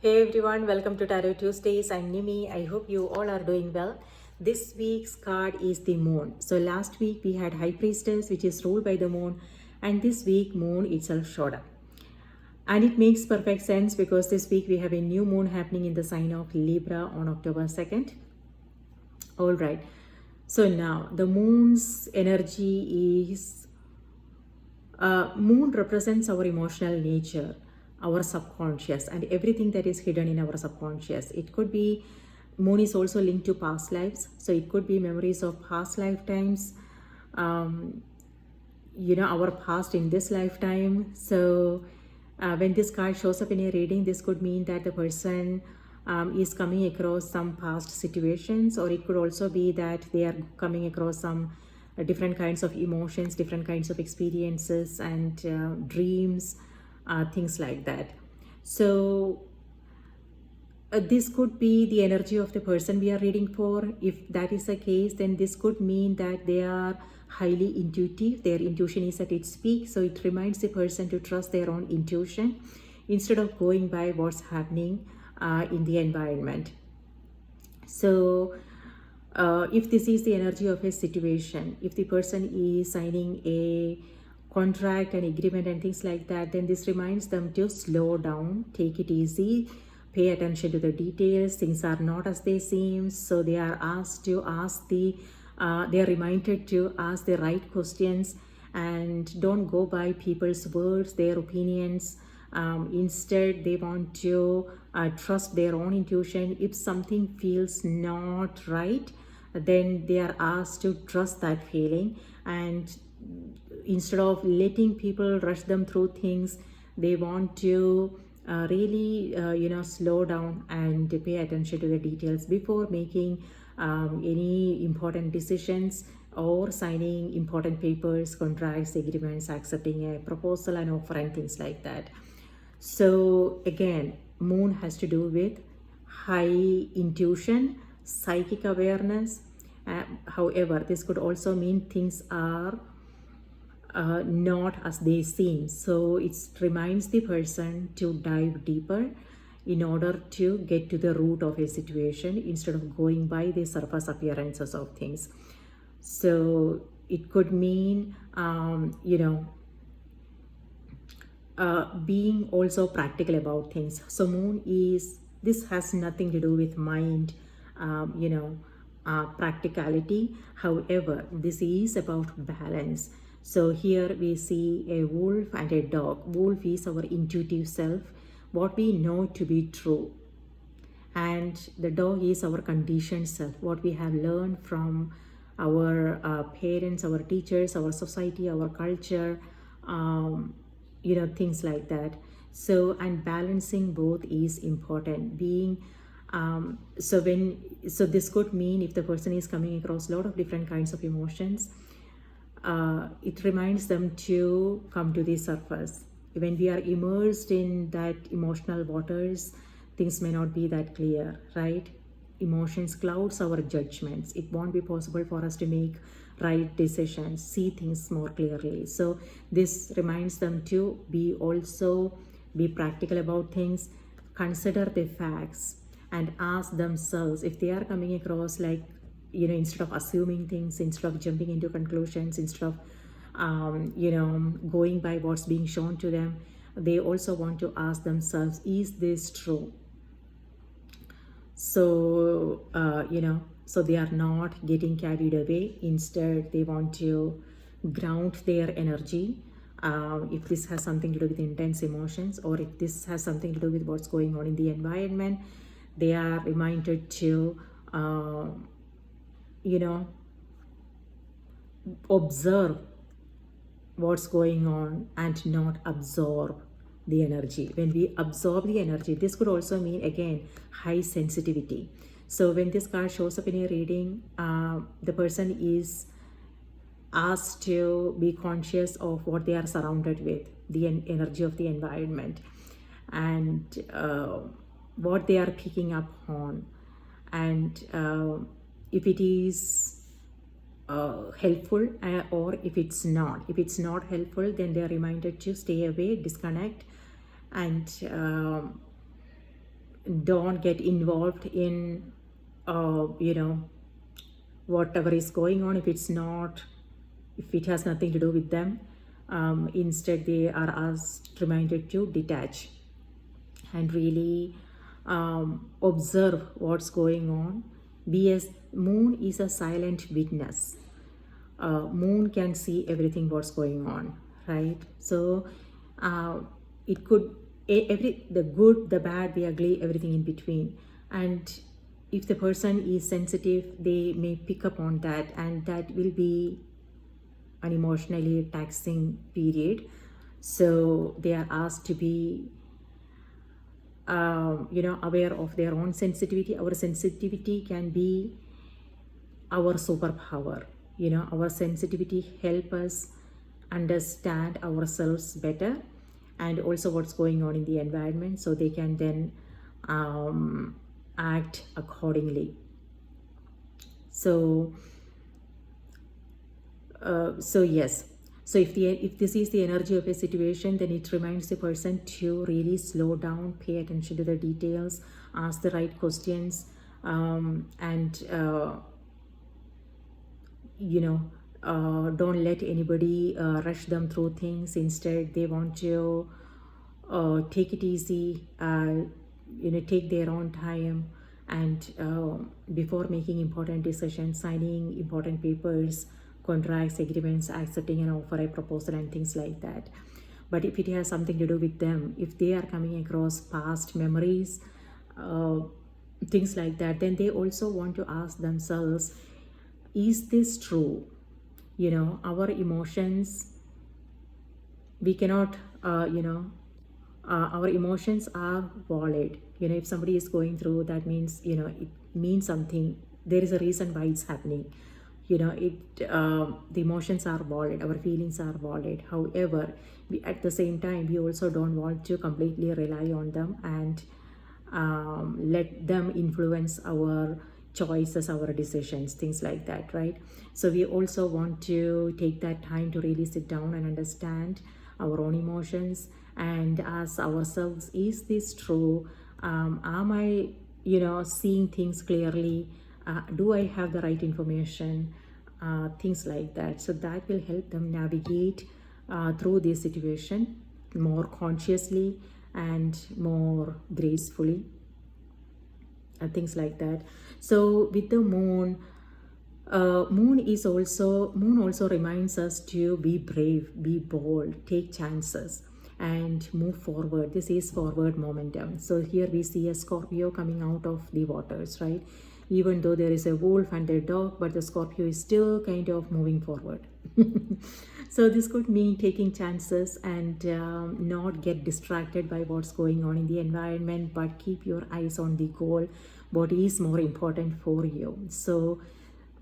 Hey everyone, welcome to Tarot Tuesdays. I'm Nimi. I hope you all are doing well. This week's card is the moon. So last week we had High Priestess, which is ruled by the moon, and this week moon itself showed up. And it makes perfect sense because this week we have a new moon happening in the sign of Libra on October 2nd. All right. So now the moon's energy is moon represents our emotional nature, our subconscious, and everything that is hidden in our subconscious. It could be, moon is also linked to past lives, so it could be memories of past lifetimes, um, our past in this lifetime. So when this card shows up in a reading, this could mean that the person is coming across some past situations, or it could also be that they are coming across some different kinds of emotions, different kinds of experiences and dreams, things like that. So this could be the energy of the person we are reading for. If that is the case, then this could mean that they are highly intuitive. Their intuition is at its peak. So it reminds the person to trust their own intuition instead of going by what's happening in the environment. So if this is the energy of a situation, if the person is signing a contract and agreement and things like that, then this reminds them to slow down, take it easy, pay attention to the details. Things are not as they seem, so they are asked to ask they are reminded to ask the right questions and don't go by people's words, their opinions. Instead, they want to trust their own intuition. If something feels not right, then they are asked to trust that feeling, and instead of letting people rush them through things, they want to really slow down and pay attention to the details before making any important decisions or signing important papers, contracts, agreements, accepting a proposal, and offer, and things like that. So again, moon has to do with high intuition, psychic awareness. However, this could also mean things are not as they seem. So it reminds the person to dive deeper in order to get to the root of a situation instead of going by the surface appearances of things. So it could mean, being also practical about things. So moon is, this has nothing to do with mind, practicality. However, this is about balance. So here we see a wolf and a dog. Wolf is our intuitive self, what we know to be true, and the dog is our conditioned self, what we have learned from our parents, our teachers, our society, our culture, things like that. So, and balancing both is important. Being so this could mean if the person is coming across a lot of different kinds of emotions, it reminds them to come to the surface. When we are immersed in that emotional waters, things may not be that clear, right? Emotions clouds our judgments. It won't be possible for us to make right decisions, see things more clearly. So this reminds them to be practical about things, consider the facts, and ask themselves if they are coming across like, instead of assuming things, instead of jumping into conclusions, instead of going by what's being shown to them, they also want to ask themselves, is this true? So so they are not getting carried away. Instead, they want to ground their energy. If this has something to do with intense emotions, or if this has something to do with what's going on in the environment, they are reminded to observe what's going on and not absorb the energy. When we absorb the energy, this could also mean again high sensitivity. So when this card shows up in a reading, the person is asked to be conscious of what they are surrounded with, the energy of the environment, and what they are picking up on, and if it is helpful, or if it's not helpful, then they are reminded to stay away, disconnect, and don't get involved in whatever is going on, if it has nothing to do with them. Instead, they are reminded to detach and really observe what's going on. Moon is a silent witness. Moon can see everything what's going on, right? So it could the good, the bad, the ugly, everything in between. And if the person is sensitive, they may pick up on that, and that will be an emotionally taxing period. So they are asked to be aware of their own sensitivity. Our sensitivity can be our superpower. Our sensitivity help us understand ourselves better, and also what's going on in the environment, so they can then act accordingly. So yes, so if this is the energy of a situation, then it reminds the person to really slow down, pay attention to the details, ask the right questions, and don't let anybody rush them through things. Instead, they want to take it easy, take their own time, and before making important decisions, signing important papers, contracts, agreements, accepting an offer, a proposal, and things like that. But if it has something to do with them, if they are coming across past memories, things like that, then they also want to ask themselves, is this true? Our emotions, we cannot, our emotions are valid. If somebody is going through, that means, it means something. There is a reason why it's happening. The emotions are valid, our feelings are valid. However, at the same time, we also don't want to completely rely on them and let them influence our choices, our decisions, things like that, right? So we also want to take that time to really sit down and understand our own emotions and ask ourselves, is this true? Am I seeing things clearly? Do I have the right information? Things like that. So that will help them navigate through this situation more consciously and more gracefully, things like that. So with the moon, moon also reminds us to be brave, be bold, take chances, and move forward. This is forward momentum. So here we see a Scorpio coming out of the waters, right? Even though there is a wolf and a dog, but the Scorpio is still kind of moving forward. So this could mean taking chances and not get distracted by what's going on in the environment, but keep your eyes on the goal, what is more important for you. So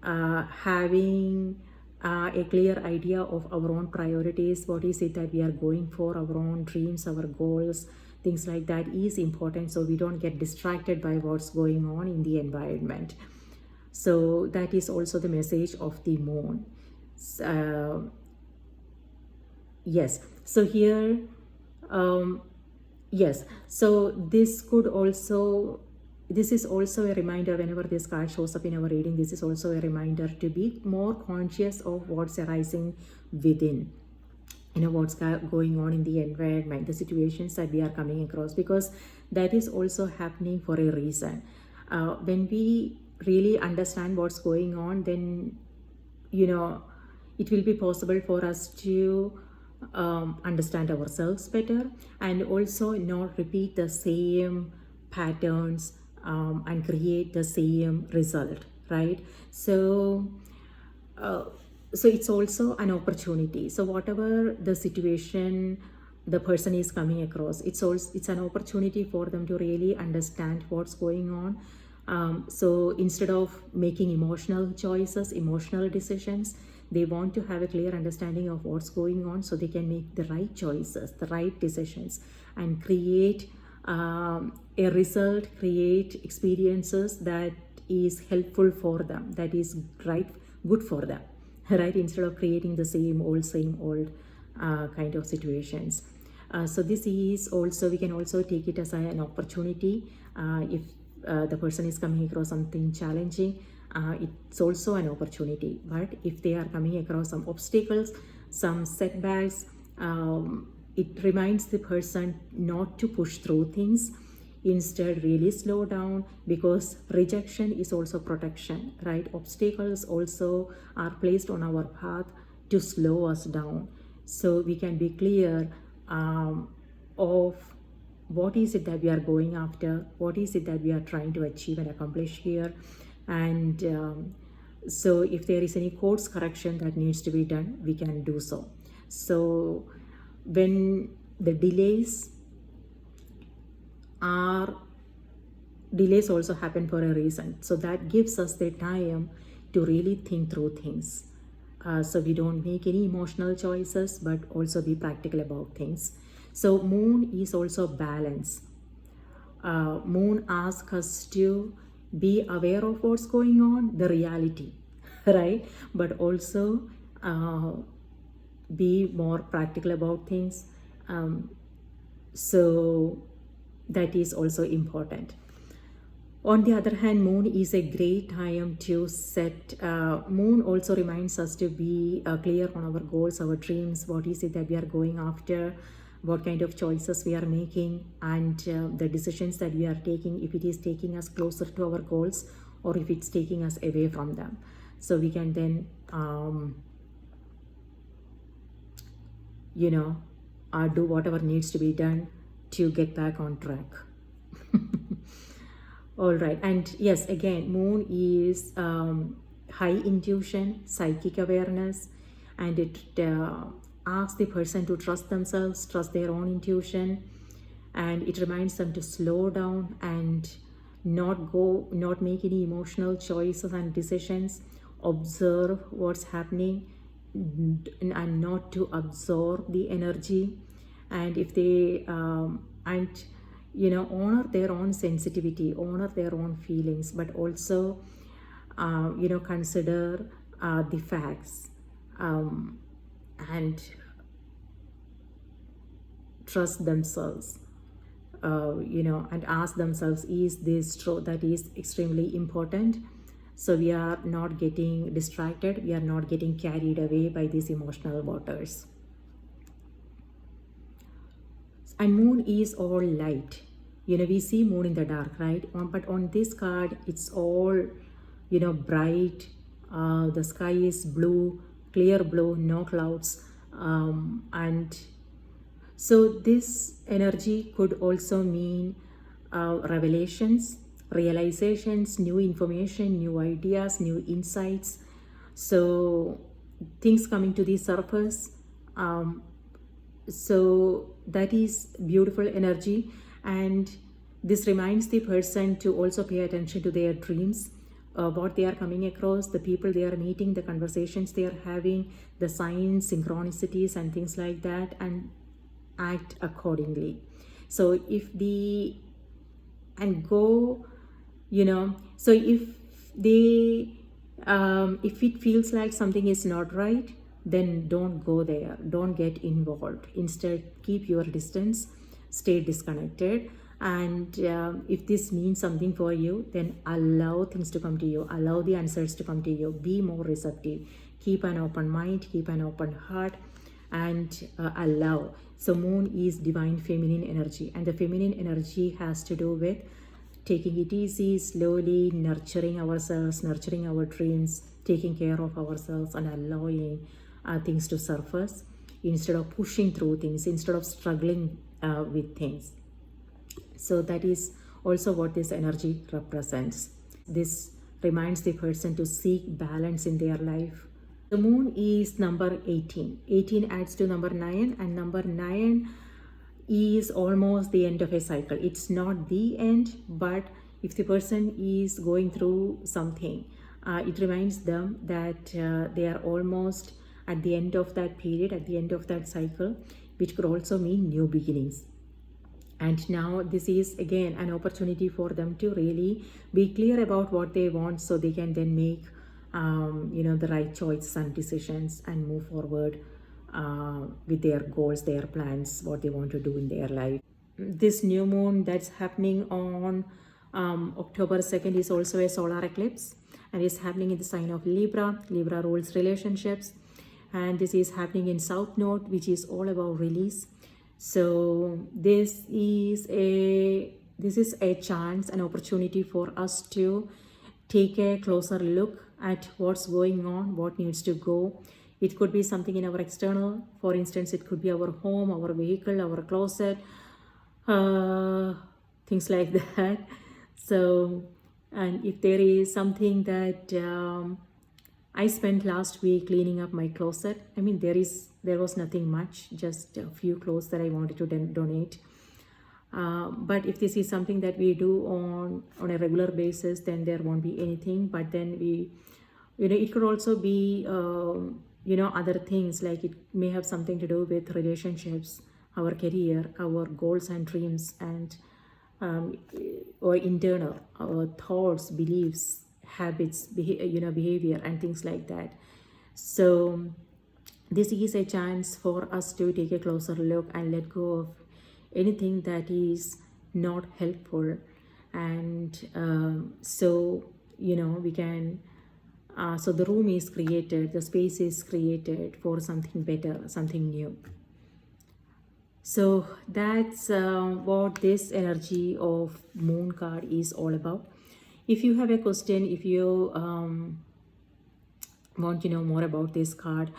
having a clear idea of our own priorities, what is it that we are going for, our own dreams, our goals, things like that is important, so we don't get distracted by what's going on in the environment. So that is also the message of the moon. Yes, so here yes, so this is also a reminder. Whenever this card shows up in our reading, this is also a reminder to be more conscious of what's arising within, what's going on in the environment, the situations that we are coming across, because that is also happening for a reason. When we really understand what's going on, then it will be possible for us to understand ourselves better, and also not repeat the same patterns and create the same result, right? So it's also an opportunity. So whatever the situation the person is coming across, it's an opportunity for them to really understand what's going on. So instead of making emotional choices, emotional decisions, they want to have a clear understanding of what's going on, so they can make the right choices, the right decisions, and create a result, create experiences that is helpful for them, that is good for them, right? Instead of creating the same old kind of situations. So this is also, we can also take it as an opportunity. If the person is coming across something challenging, it's also an opportunity. But if they are coming across some obstacles, some setbacks, it reminds the person not to push through things. Instead, really slow down, because rejection is also protection, right? Obstacles also are placed on our path to slow us down, so we can be clear of what is it that we are going after, what is it that we are trying to achieve and accomplish here. And so if there is any course correction that needs to be done, we can do so. So when the delays also happen for a reason, so that gives us the time to really think through things, so we don't make any emotional choices, but also be practical about things. So moon is also balance. Moon asks us to be aware of what's going on, the reality, right? But also be more practical about things. So that is also important. On the other hand, moon is a great time to set. Moon also reminds us to be clear on our goals, our dreams, what is it that we are going after, what kind of choices we are making, and the decisions that we are taking, if it is taking us closer to our goals or if it's taking us away from them. So we can then, do whatever needs to be done to get back on track. All right. And yes, again, moon is high intuition, psychic awareness, and it asks the person to trust themselves, trust their own intuition, and it reminds them to slow down and not make any emotional choices and decisions, observe what's happening, and not to absorb the energy. And if they honor their own sensitivity, honor their own feelings, but also consider the facts, and trust themselves, and ask themselves, is this true? That is extremely important. So we are not getting distracted, we are not getting carried away by these emotional waters. And moon is all light. We see moon in the dark, right? But on this card, it's all, bright. The sky is blue, clear blue, no clouds. And so this energy could also mean revelations, realizations, new information, new ideas, new insights. So things coming to the surface. So that is beautiful energy, and this reminds the person to also pay attention to their dreams, what they are coming across, the people they are meeting, the conversations they are having, the signs, synchronicities, and things like that, and act accordingly. So if if it feels like something is not right, then don't go there, don't get involved. Instead, keep your distance, stay disconnected. And if this means something for you, then allow things to come to you, allow the answers to come to you, be more receptive, keep an open mind, keep an open heart, and allow. So moon is divine feminine energy, and the feminine energy has to do with taking it easy, slowly, nurturing ourselves, nurturing our dreams, taking care of ourselves, and allowing things to surface instead of pushing through things, instead of struggling with things. So that is also what this energy represents. This reminds the person to seek balance in their life. The moon is number 18. 18 adds to number 9, and number 9 is almost the end of a cycle. It's not the end, but if the person is going through something, it reminds them that they are almost at the end of that period, at the end of that cycle, which could also mean new beginnings. And now this is again an opportunity for them to really be clear about what they want, so they can then make the right choices and decisions and move forward with their goals, their plans, what they want to do in their life. This new moon that's happening on October 2nd is also a solar eclipse, and is happening in the sign of Libra. Libra rules relationships, and this is happening in South Node, which is all about release. So this is a chance, an opportunity for us to take a closer look at what's going on, what needs to go. It could be something in our external. For instance, it could be our home, our vehicle, our closet, things like that. So, and if there is something that I spent last week cleaning up my closet. I mean, there was nothing much, just a few clothes that I wanted to donate. But if this is something that we do on a regular basis, then there won't be anything. But then it could also be other things, like it may have something to do with relationships, our career, our goals and dreams, and or internal, our thoughts, beliefs, habits, behavior, and things like that. So this is a chance for us to take a closer look and let go of anything that is not helpful. And so we can so the room is created, the space is created for something better, something new. So that's what this energy of moon card is all about. If you have a question, if you want to know more about this card,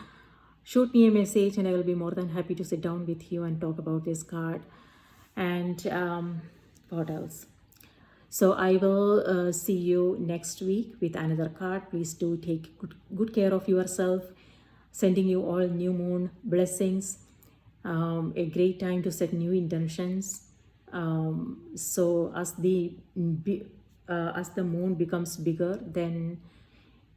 shoot me a message and I will be more than happy to sit down with you and talk about this card. And what else? So I will see you next week with another card. Please do take good care of yourself. Sending you all new moon blessings. A great time to set new intentions. So as the moon becomes bigger, then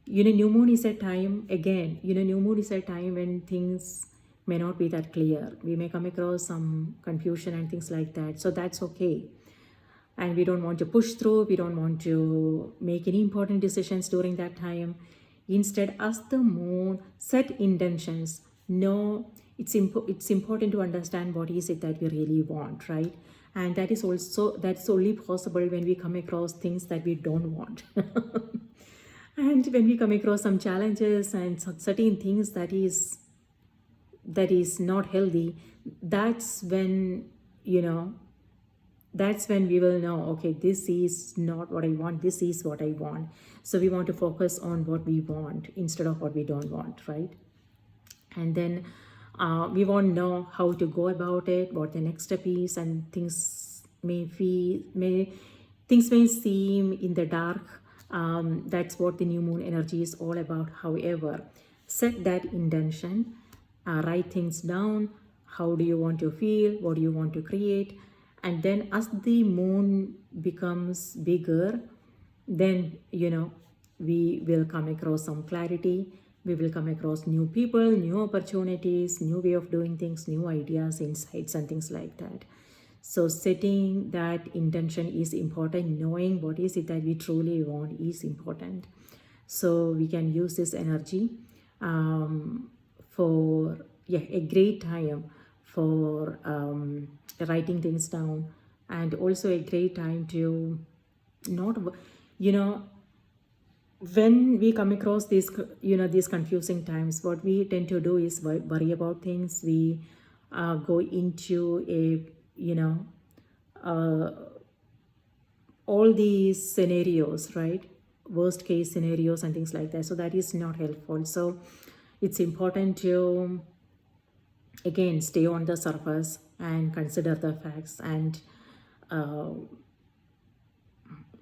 new moon is a time, again, new moon is a time when things may not be that clear. We may come across some confusion and things like that. So that's okay. And we don't want to push through. We don't want to make any important decisions during that time. Instead, as the moon, set intentions. No, it's important to understand what is it that we really want, right? And that's only possible when we come across things that we don't want. And when we come across some challenges and certain things that is not healthy, that's when we will know, okay, this is not what I want, this is what I want. So we want to focus on what we want instead of what we don't want, right? And then we won't know how to go about it, what the next step is, and things may seem in the dark. That's what the new moon energy is all about. However, set that intention, write things down. How do you want to feel? What do you want to create? And then as the moon becomes bigger, then we will come across some clarity. We will come across new people, new opportunities, new way of doing things, new ideas, insights, and things like that. So setting that intention is important. Knowing what is it that we truly want is important. So we can use this energy for a great time for writing things down, and also a great time to not when we come across these confusing times, what we tend to do is worry about things. We go into all these scenarios, right? Worst case scenarios and things like that. So that is not helpful. So it's important to again stay on the surface and consider the facts and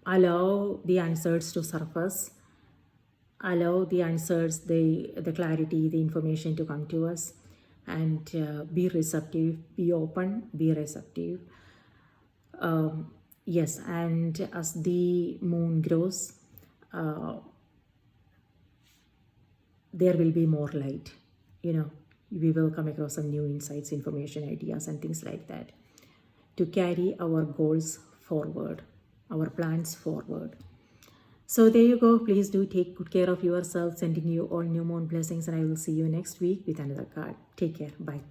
allow the answers to surface, allow the answers, the clarity, the information to come to us, and be receptive, be open, be receptive. Yes, and as the moon grows, there will be more light. We will come across some new insights, information, ideas, and things like that to carry our goals forward, our plans forward. So there you go. Please do take good care of yourself. Sending you all new moon blessings, and I will see you next week with another card. Take care. Bye.